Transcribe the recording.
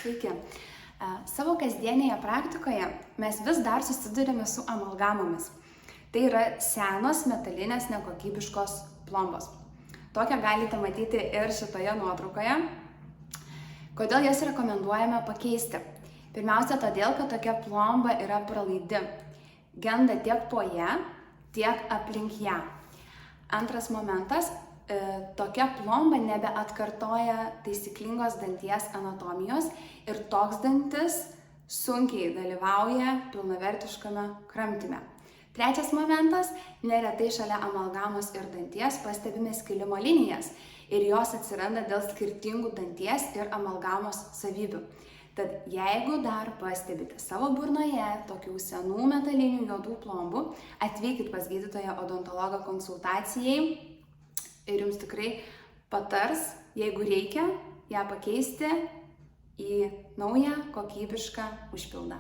Sveiki. Savo kasdienėje praktikoje mes vis dar susidurime su amalgamomis. Tai yra senos metalinės nekokybiškos plombos. Tokią galite matyti ir šitoje nuotraukoje. Kodėl jas rekomenduojame pakeisti? Pirmiausia, todėl, kad tokia plomba yra pralaidi. Genda tiek po ją, tiek aplink ją. Antras momentas. Tokia plomba nebeatkartoja taisyklingos danties anatomijos ir toks dantis sunkiai dalyvauja pilnavertiškame kramtyme. Trečias momentas, neretai šalia amalgamos ir danties pastebime skilimo linijas ir jos atsiranda dėl skirtingų danties ir amalgamos savybių. Tad jeigu dar pastebite savo burnoje tokių senų metalinių juodų plombų, atvykit pas gydytoją odontologą konsultacijai. Ir jums tikrai patars, jeigu reikia, ją pakeisti į naują kokybišką užpildą.